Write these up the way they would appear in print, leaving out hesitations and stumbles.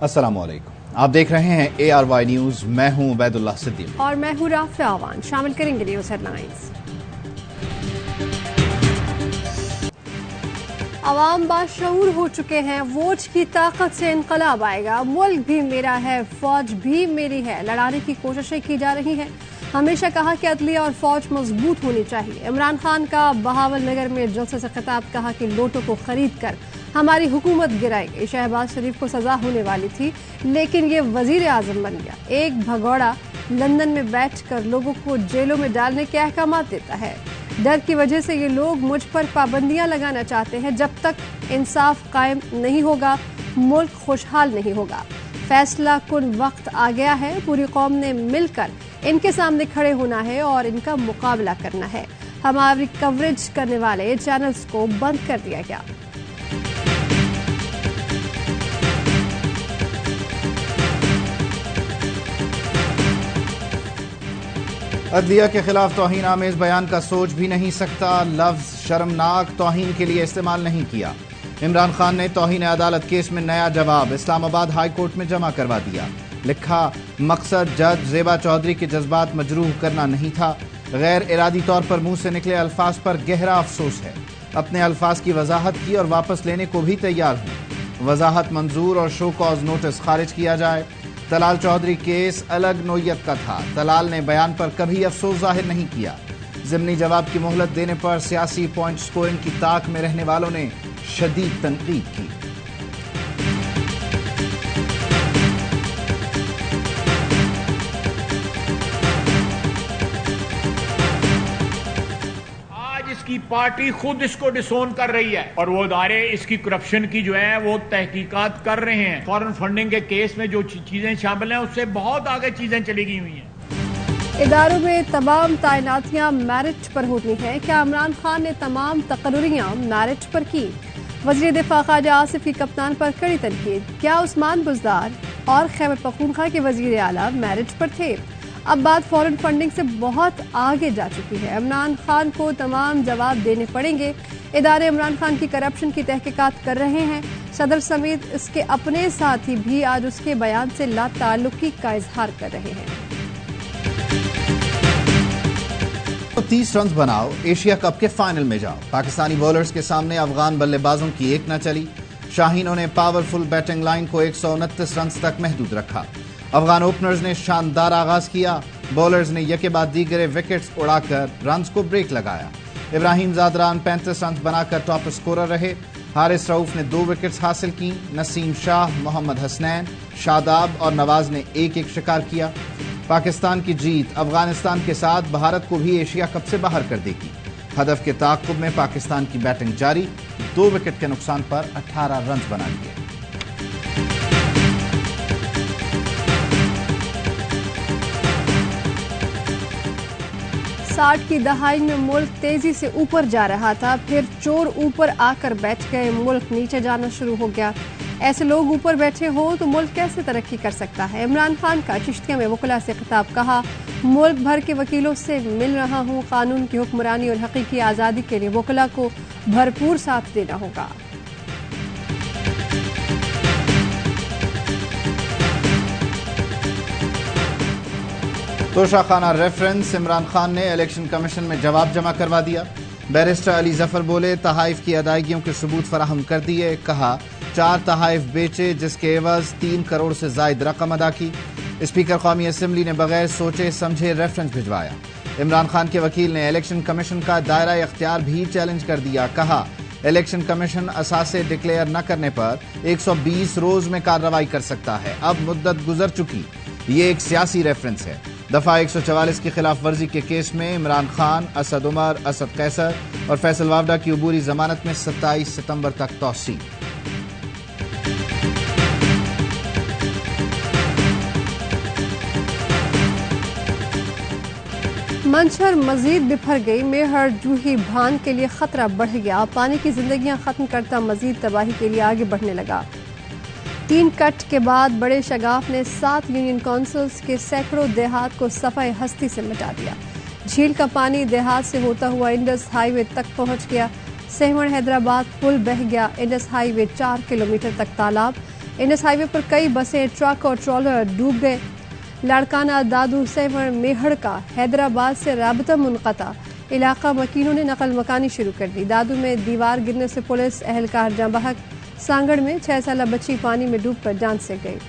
अस्सलामुअलैकुम, आप देख रहे हैं ARY न्यूज। मैं हूं उबैदुल्लाह सिद्दीकी और मैं हूं राफिया आवान। शामिल करेंगे न्यूज हेडलाइंस। अवाम बाशऊर हो चुके हैं, वोट की ताकत से इनकलाब आएगा। मुल्क भी मेरा है, फौज भी मेरी है, लड़ाने की कोशिशें की जा रही हैं। हमेशा कहा कि अदलिया और फौज मजबूत होनी चाहिए। इमरान खान का बहावल नगर में जलसे से खिताब, कहा कि नोटों को खरीद कर हमारी हुकूमत गिराएगी। शहबाज शरीफ को सजा होने वाली थी, लेकिन ये वजीर आजम बन गया। एक भगौड़ा लंदन में बैठकर लोगों को जेलों में डालने के अहकाम देता है। डर की वजह से ये लोग मुझ पर पाबंदियां लगाना चाहते हैं। जब तक इंसाफ कायम नहीं होगा, मुल्क खुशहाल नहीं होगा। फैसला कुन वक्त आ गया है। पूरी कौम ने मिलकर इनके सामने खड़े होना है और इनका मुकाबला करना है। हमारी कवरेज करने वाले चैनल्स को बंद कर दिया गया। अदलिया के खिलाफ तौहीन आमेज बयान का सोच भी नहीं सकता। लफ्ज शर्मनाक तौहीन के लिए इस्तेमाल नहीं किया। इमरान खान ने तौहीन अदालत केस में नया जवाब इस्लामाबाद हाई कोर्ट में जमा करवा दिया। लिखा, मकसद जज ज़ेबा चौधरी के जज्बात मजरूह करना नहीं था। गैर इरादी तौर पर मुंह से निकले अल्फाज पर गहरा अफसोस है। अपने अल्फाज की वजाहत की और वापस लेने को भी तैयार हूँ। वजाहत मंजूर और शो कॉज नोटिस खारिज किया जाए। तलाल चौधरी केस अलग नोयत का था। तलाल ने बयान पर कभी अफसोस जाहिर नहीं किया। ज़िमनी जवाब की मोहलत देने पर सियासी पॉइंट स्कोरिंग की ताक में रहने वालों ने शदीद तनकीद की। इसकी पार्टी खुद इसको डिसोन कर रही है और वो इदारे इसकी करप्शन की जो है वो तहकीकात कर रहे हैं। फॉरेन फंडिंग के केस में जो चीजें शामिल हैं उससे बहुत आगे चीजें चली गई हुई हैं। इदारों में तमाम तैनातियां मेरिट पर होती हैं। क्या इमरान खान ने तमाम तकर्रियां मेरिट पर की? वज़ीर दिफा ख्वाजा आसिफ की कप्तान पर कड़ी तनकीद। क्या उस्मान बुज़दार और खैबर पख्तूनख्वा के वज़ीर आला मेरिट पर थे? अब बात फॉरेन फंडिंग से बहुत आगे जा चुकी है। इमरान खान को तमाम जवाब देने पड़ेंगे। इदारे इमरान खान की करप्शन की तहकीकात कर रहे हैं। सदर समेत इसके अपने साथी भी आज उसके बयान से लाताल्लुकी का इजहार कर रहे हैं। 30 रन बनाओ, एशिया कप के फाइनल में जाओ। पाकिस्तानी बॉलर्स के सामने अफगान बल्लेबाजों की एक न चली। शाहीनों ने पावरफुल बैटिंग लाइन को 129 रन तक महदूद रखा। अफगान ओपनर्स ने शानदार आगाज किया। बॉलर्स ने यके बाद दीगरे विकेट्स उड़ाकर रन्स को ब्रेक लगाया। इब्राहिम ज़ादरान 35 रन बनाकर टॉप स्कोरर रहे। हारिस रऊफ ने 2 विकेट्स हासिल की। नसीम शाह, मोहम्मद हसनैन, शादाब और नवाज ने एक एक शिकार किया। पाकिस्तान की जीत अफगानिस्तान के साथ भारत को भी एशिया कप से बाहर कर देगी। हदफ के ताक़ुब में पाकिस्तान की बैटिंग जारी। 2 विकेट के नुकसान पर 18 रन बना लिए। साठ की दहाई में मुल्क तेजी से ऊपर जा रहा था, फिर चोर ऊपर आकर बैठ गए, मुल्क नीचे जाना शुरू हो गया। ऐसे लोग ऊपर बैठे हो तो मुल्क कैसे तरक्की कर सकता है? इमरान खान का चिश्तिया में वकला से खिताब, कहा, मुल्क भर के वकीलों से मिल रहा हूँ। कानून की हुक्मरानी और हकीकी आज़ादी के लिए वकला को भरपूर साथ देना होगा। तोशाखाना रेफरेंस, इमरान खान ने इलेक्शन कमीशन में जवाब जमा करवा दिया। बैरिस्टर अली जफर बोले, तहाइफ की अदायगियों के सबूत फराहम कर दिए। कहा, 4 तहाइफ बेचे जिसके एवज 3 करोड़ से जायद रकम अदा की। स्पीकर कौमी असम्बली ने बगैर सोचे समझे रेफरेंस भिजवाया। इमरान खान के वकील ने इलेक्शन कमीशन का दायरा इख्तियार भी चैलेंज कर दिया। कहा, इलेक्शन कमीशन असासे डिक्लेयर न करने पर 120 रोज में कार्रवाई कर सकता है। अब मुद्दत गुजर चुकी। ये एक सियासी रेफरेंस है। दफा 144 की खिलाफ वर्जी के केस में इमरान खान, असद उमर, असद कैसर और फैसल वावडा की अबूरी जमानत में 27 सितंबर तक तौसी। मंशर मजीद बिफर गई। मेहर जूही भान के लिए खतरा बढ़ गया। पानी की जिंदगियां खत्म करता मजीद तबाही के लिए आगे बढ़ने लगा। 3 कट के बाद बड़े शगाफ ने 7 यूनियन काउंसिल्स के सैकड़ों देहात को सफाई हस्ती से मिटा दिया। झील का पानी देहात से होता हुआ इंडस हाईवे तक पहुंच गया। सेहमण हैदराबाद पुल बह गया। इंडस हाईवे 4 किलोमीटर तक तालाब। इंडस हाईवे पर कई बसें, ट्रक और ट्रॉलर डूब गए। लाड़काना, दादू, सेवर, मेहड़ का हैदराबाद से राबता मुनक़ता। इलाका मकीनों ने नकल मकानी शुरू कर दी। दादू में दीवार गिरने से पुलिस एहलकार जाँ बहक। सांगड़ में 6 साला बच्ची पानी में डूबकर जान से गई।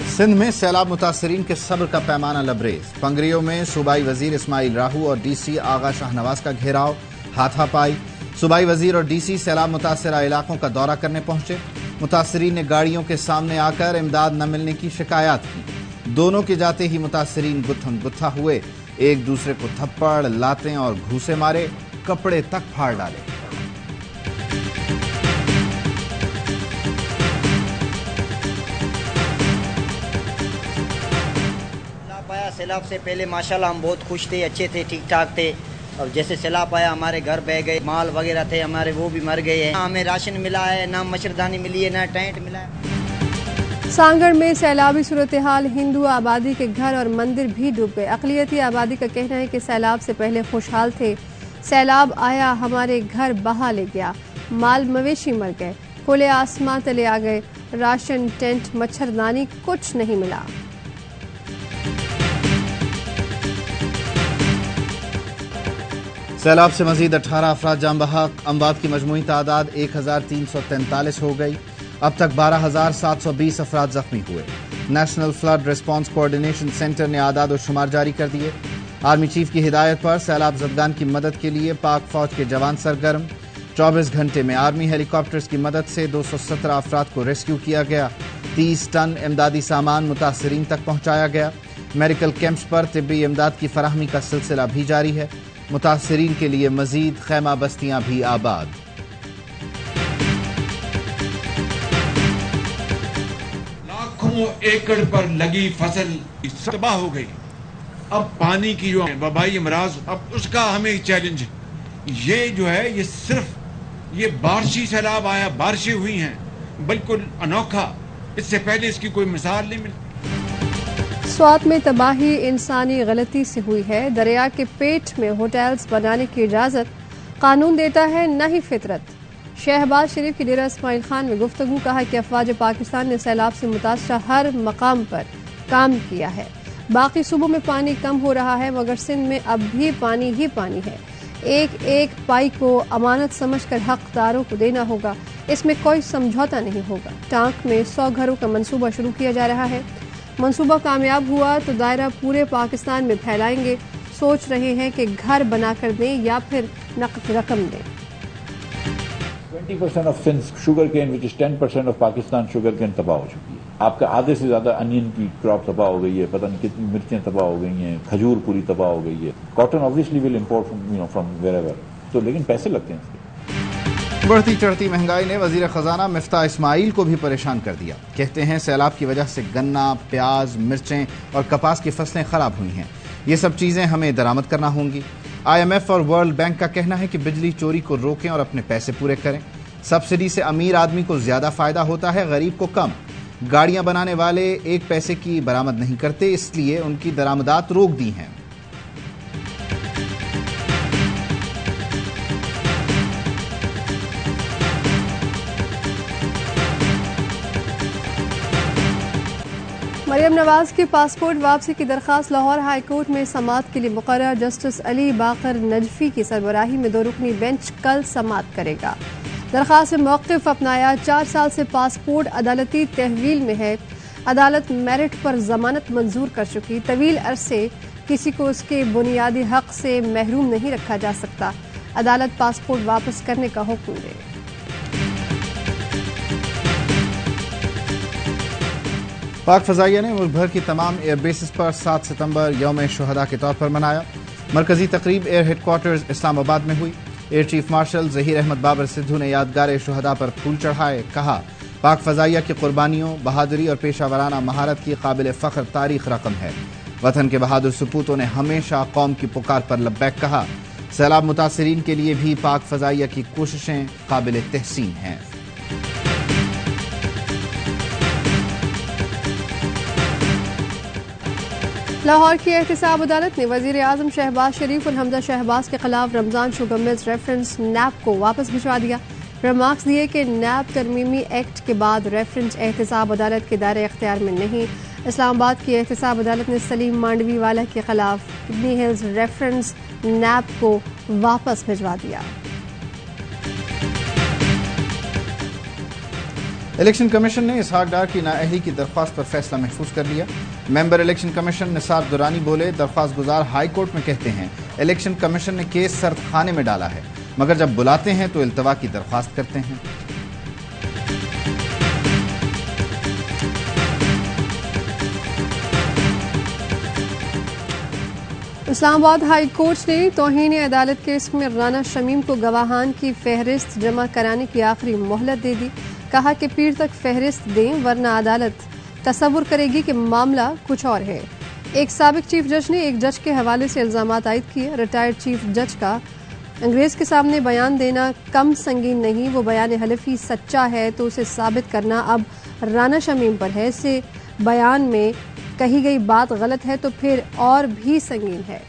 सिंध में सैलाब मुतासरीन के सब्र का पैमाना लबरेज। पंगरियों में सूबाई वजीर इस्माइल राहू और डीसी आगा शाहनवाज का घेराव, हाथापाई। सूबाई वजीर और डीसी सैलाब मुतासरा इलाकों का दौरा करने पहुंचे। मुतासरीन ने गाड़ियों के सामने आकर इमदाद न मिलने की शिकायत की। दोनों के जाते ही मुतासरीन गुत्थम गुत्था हुए, एक दूसरे को थप्पड़, लातें और घूंसे मारे, कपड़े तक फाड़ डाले। सैलाब से पहले माशाल्लाह हम बहुत खुश थे, अच्छे थे, ठीक ठाक थे। और जैसे सैलाब आया हमारे घर बह गए, माल वगैरह थे हमारे वो भी मर गए हैं। ना हमें राशन मिला है, ना मच्छरदानी मिली है, ना टेंट मिला है। सांगड़ में सैलाबी सूरत हाल, हिंदू आबादी के घर और मंदिर भी डूब गए। अक़लियती आबादी का कहना है कि सैलाब से पहले खुशहाल थे। सैलाब आया, हमारे घर बहा ले गया, माल मवेशी मर गए, खुले आसमां तले आ गए, राशन, टेंट, मच्छरदानी कुछ नहीं मिला। सैलाब से मजीद 18 अफराद जान बहक। अमवात की मजमूई तादाद 1343 हो गई। अब तक 12,720 अफराद जख्मी हुए। National flood response coordination centre ने आदाद और शुमार जारी कर दिए। आर्मी चीफ की हिदायत पर सैलाब ज़दगान की मदद के लिए पाक फौज के जवान सरगर्म। 24 घंटे में आर्मी हेलीकॉप्टर्स की मदद से 217 अफराद को रेस्क्यू किया गया। 30 टन इमदादी सामान मुतासरीन तक पहुंचाया गया। मेडिकल कैंप्स पर तिब्बी इमदाद की फराहमी का सिलसिला भी जारी है। मुतासरीन के लिए मजीद खैमा बस्तियां भी आबाद। लाखों एकड़ पर लगी फसल तबाह हो गई। अब पानी की जो वबाई अमराज, अब उसका हमें चैलेंज है। ये जो है ये सिर्फ ये बारिशी सैलाब आया, बारिशें हुई हैं, बिल्कुल अनोखा, इससे पहले इसकी कोई मिसाल नहीं मिलती। स्वात में तबाही इंसानी गलती से हुई है। दरिया के पेट में होटल्स बनाने की इजाज़त कानून देता है, न ही फितरत। शहबाज शरीफ की डेरा इस्माइल खान में गुफ्तगू, कहा कि अफवाज पाकिस्तान ने सैलाब से मुतासरा हर मकाम पर काम किया है। बाकी सूबों में पानी कम हो रहा है, मगर सिंध में अब भी पानी ही पानी है। एक एक पाई को अमानत समझकर हकदारों को देना होगा, इसमें कोई समझौता नहीं होगा। टांक में 100 घरों का मंसूबा शुरू किया जा रहा है। मंसूबा कामयाब हुआ तो दायरा पूरे पाकिस्तान में फैलाएंगे। सोच रहे हैं कि घर बनाकर दें या फिर नकद रकम दें। 20% of Sindh sugar cane which is 10% of Pakistan sugar cane तबाह हो चुकी है। आपका आधे से ज्यादा अनियन की क्रॉप तबाह हो गई है, पता नहीं कितनी मिर्चें तबाह हो गई हैं, खजूर पूरी तबाह हो गई है। Cotton obviously will import from wherever, तो लेकिन पैसे लगते हैं इसके। बढ़ती चढ़ती महंगाई ने वजीर खजाना मिफ्ता इस्माइल को भी परेशान कर दिया। कहते हैं सैलाब की वजह से गन्ना, प्याज, मिर्चें और कपास की फसलें खराब हुई हैं। ये सब चीजें हमें दरामद करना होंगी। IMF और वर्ल्ड बैंक का कहना है कि बिजली चोरी को रोकें और अपने पैसे पूरे करें। सब्सिडी से अमीर आदमी को ज्यादा फायदा होता है, गरीब को कम। गाड़ियां बनाने वाले 1 पैसे की बरामद नहीं करते, इसलिए उनकी दरामदात रोक दी हैं। मरियम नवाज की पासपोर्ट वापसी की दरखास्त लाहौर हाई कोर्ट में समाअत के लिए मुकर्रर। जस्टिस अली बाकर नजफी की सरबराही में 2 रुकनी बेंच कल समाअत करेगा। दरखास्त में मौक़िफ़ अपनाया। 4 साल से पासपोर्ट अदालती तहवील में है। अदालत मेरिट पर जमानत मंजूर कर चुकी। तवील अरसे किसी को उसके बुनियादी हक से महरूम नहीं रखा जा सकता। अदालत पासपोर्ट वापस करने का हुक्म दे। पाक फ़ज़ाइया ने मुल्क भर की तमाम एयरबेसिस पर 7 सितंबर यौम शुहदा के तौर पर मनाया। मरकजी तकरीब एयर हेडक्वार्टर्स इस्लामाबाद में हुई। Air chief marshal Zaheer Ahmed Babar Sidhu ने यादगार शुहदा पर फूल चढ़ाए। कहा, पाक फ़ज़ाइया की कुर्बानियों, बहादुरी और पेशावराना महारत की काबिल फ़ख्र तारीख रकम है। वतन के बहादुर सपूतों ने हमेशा कौम की पुकार पर लब्बैक कहा। सैलाब मुतासरीन के लिए भी पाक फ़ज़ाइया की कोशिशें काबिल तहसीन हैं। लाहौर की एहतसाब अदालत ने वजीर आजम शहबाज शरीफ और हमजा शहबाज के खिलाफ रमजान शुगर मिल्स रेफरेंस नैब को वापस भिजवा दिया। रिमार्क्स दिए कि नैब तरमीमी एक्ट के बाद रेफरेंस एहतसाब अदालत के दायरे इख्तियार में नहीं। इस्लामाबाद की एहतसाब अदालत ने सलीम मांडवी वाला के खिलाफ किडनी हिल्स रेफरेंस नैब को वापस भिजवा दिया। इलेक्शन कमीशन ने इसहाक डार की नाअहली की दरख्वास्त पर फैसला महफूज कर लिया। Member election commission Nisar Durrani बोले, दरख्वास्त गुजार हाई कोर्ट में कहते हैं इलेक्शन कमीशन ने केस सर्द खाने में डाला है, मगर जब बुलाते हैं तो इल्तवा की दरख्वास्त करते हैं। इस्लामाबाद हाई कोर्ट ने तौहीन अदालत केस में राना शमीम को गवाहान की फहरिस्त जमा कराने की आखिरी मोहलत दे दी। कहा कि पीर तक फहरिस्त दें वरना अदालत तसव्वुर करेगी कि मामला कुछ और है। एक साबिक चीफ जज ने एक जज के हवाले से इल्जामात आयद किए। रिटायर्ड चीफ जज का अंग्रेज के सामने बयान देना कम संगीन नहीं, वो बयान हलफी सच्चा है तो उसे साबित करना अब राना शमीम पर है। इससे बयान में कही गई बात गलत है तो फिर और भी संगीन है।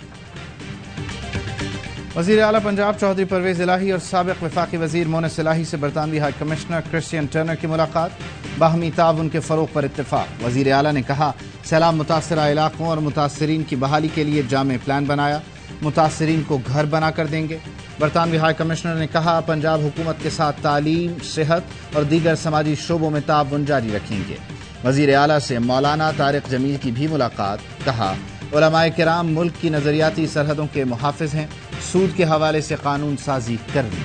वज़ीर आला पंजाब चौधरी परवेज इलाही और साबिक वफाकी वज़ीर मोनिस इलाही से बरतानवी हाई कमिश्नर क्रिश्चियन टर्नर की मुलाकात, बाहमी ताउन के फ़रोग़ पर इत्तेफाक। वज़ीर आला ने कहा सैलाब मुतासरा इलाकों और मुतासरीन की बहाली के लिए जामे प्लान बनाया, मुतासरीन को घर बना कर देंगे। बरतानवी हाई कमिश्नर ने कहा पंजाब हुकूमत के साथ तालीम, सेहत और दीगर समाजी शोबों में ताउन जारी रखेंगे। वज़ीर आला से मौलाना तारिक जमील की भी मुलाकात, कहा उलमाए किराम मुल्क की नज़रियाती सरहदों के मुहाफ़िज़ हैं, सूद के हवाले से कानून साजी करनी।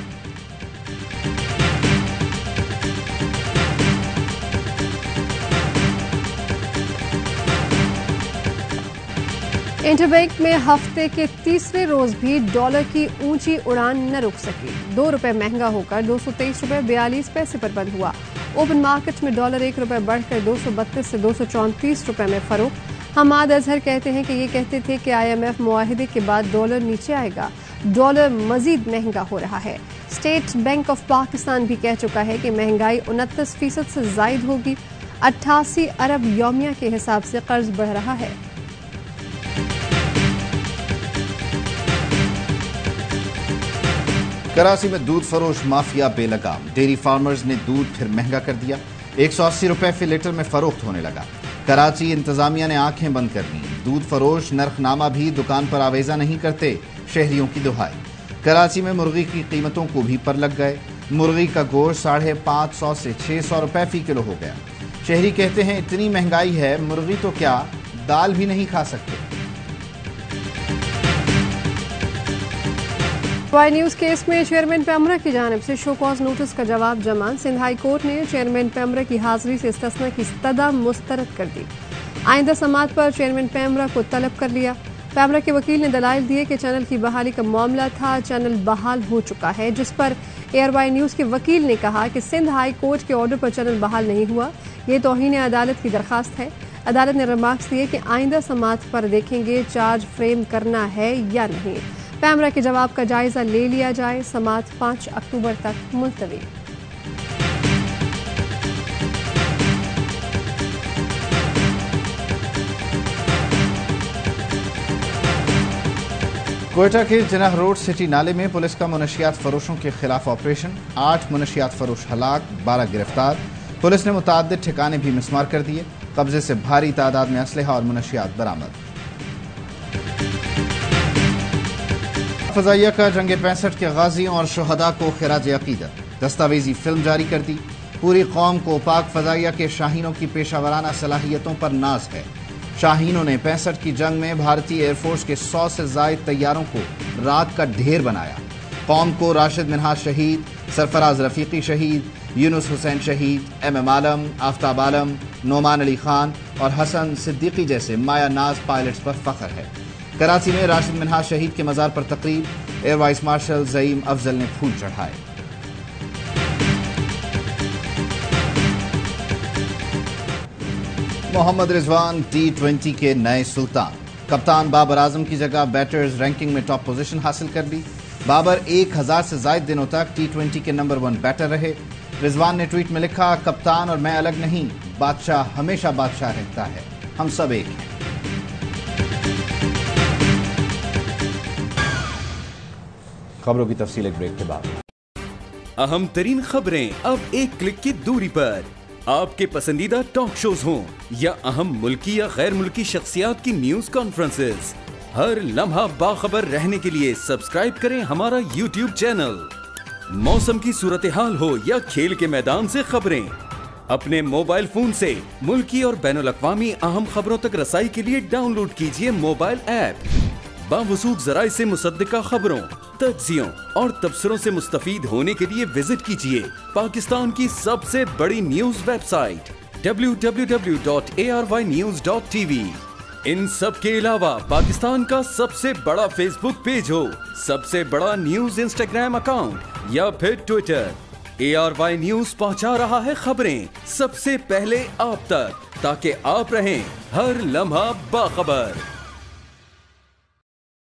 इंटरबैंक में हफ्ते के तीसरे रोज भी डॉलर की ऊंची उड़ान न रुक सकी। 2 रुपए महंगा होकर 223 रुपए 42 पैसे पर बंद हुआ। ओपन मार्केट में डॉलर 1 रुपए बढ़कर 232 से 234 रुपए में फरोख्त। हमाद अजहर कहते हैं कि ये कहते थे कि IMF मुआहिदे के बाद डॉलर नीचे आएगा, डॉलर मजीद महंगा हो रहा है। स्टेट बैंक ऑफ पाकिस्तान भी कह चुका है कि महंगाई 29% से जायद होगी। 88 अरब यौमिया के हिसाब से कर्ज बढ़ रहा है। कराची में दूध फरोश माफिया बेलगाम, डेयरी फार्मर्स ने दूध फिर महंगा कर दिया। 180 रुपए फी लीटर में फरोख्त होने लगा। कराची इंतजामिया ने आंखें बंद कर ली। दूध फरोश नरखनामा भी दुकान पर आवेजा नहीं करते, शहरियों की दुहाई। कराची में मुर्गी की कीमतों को भी पर लग गए। मुर्गी का गोश्त 550 से 600 रुपए फी किलो हो गया। शहरी कहते हैं इतनी महंगाई है, मुर्गी तो क्या दाल भी नहीं खा सकते। वाई न्यूज केस में चेयरमैन पैमरा की जानिब से शो कॉज नोटिस का जवाब जमा। सिंध हाई कोर्ट ने चेयरमैन पैमरा की हाजिरी से इस्तिस्ना की इस्तदा मुस्तरद कर दी। आइंदा समात पर चेयरमैन पैमरा को तलब कर लिया। पैमरा के वकील ने दलाइल दिए कि चैनल की बहाली का मामला था, चैनल बहाल हो चुका है, जिस पर ARY न्यूज के वकील ने कहा कि सिंध हाई कोर्ट के ऑर्डर पर चैनल बहाल नहीं हुआ, ये तौहीन अदालत की दरखास्त है। अदालत ने रिमार्क्स दिए कि आइंदा समात पर देखेंगे चार्ज फ्रेम करना है या नहीं। पैमरा के जवाब का जायजा ले लिया जाए। समात 5 अक्टूबर तक मुलतवी। कोयटा के जिनाह रोड सिटी नाले में पुलिस का मुनशियात फरोशों के खिलाफ ऑपरेशन। 8 मुनशियात फरोश हलाक, 12 गिरफ्तार। पुलिस ने मुताद्दिद ठिकाने भी मिसमार कर दिए। कब्जे से भारी तादाद में असलहा और मुनशियात बरामद। फजाइया का जंग 65 के गाजियों और शहदा को खिराज अकीदत, दस्तावेजी फिल्म जारी कर दी। पूरी कौम को पाक फजाइया के शाहीनों की पेशावराना सलाहियतों पर नाज है। शाहीनों ने 65 की जंग में भारतीय एयरफोर्स के 100 से जायद तैयारों को रात का ढेर बनाया। कौम को राशिद मिन्हाज शहीद, सरफराज रफीकी शहीद, यूनुस हुसैन शहीद, MM आलम, आफ्ताब आलम, नोमान अली खान और हसन सिद्दीकी जैसे माया नाज पायलट्स पर फख्र है। कराची में राशिद मिन्हाज शहीद के मज़ार पर तकरीब, air vice marshal Zaeem Afzal ने फूल चढ़ाए। मोहम्मद रिजवान T20 के नए सुल्तान। कप्तान बाबर आजम की जगह बैटर्स रैंकिंग में टॉप पोजीशन हासिल कर ली। बाबर 1000 से ज्यादा दिनों तक T20 के नंबर 1 बैटर रहे। रिजवान ने ट्वीट में लिखा, कप्तान और मैं अलग नहीं, बादशाह हमेशा बादशाह रहता है, हम सब एक हैं। खबरों की तफसील एक ब्रेक के बाद। अहम तरीन खबरें अब एक क्लिक की दूरी पर। आपके पसंदीदा टॉक शोज हों या अहम मुल्की या गैर मुल्की शख्सियात की न्यूज कॉन्फ्रेंसेस, हर लम्हा बाखबर रहने के लिए सब्सक्राइब करें हमारा YouTube चैनल। मौसम की सूरत हाल हो या खेल के मैदान से खबरें, अपने मोबाइल फोन से मुल्की और बैनुल-अक़वामी अहम खबरों तक रसाई के लिए डाउनलोड कीजिए मोबाइल ऐप। बावसूख ज़राए से मुसद्दिका खबरों, तज्ज़ियों और तबसरों से मुस्तफीद होने के लिए विजिट कीजिए पाकिस्तान की सबसे बड़ी न्यूज वेबसाइट www.arYnews.tv। इन सब के अलावा पाकिस्तान का सबसे बड़ा फेसबुक पेज हो, सबसे बड़ा न्यूज इंस्टाग्राम अकाउंट या फिर ट्विटर, ARY न्यूज पहुंचा रहा है खबरें सबसे पहले आप तक, ताकि आप रहें हर लम्हा बाखबर।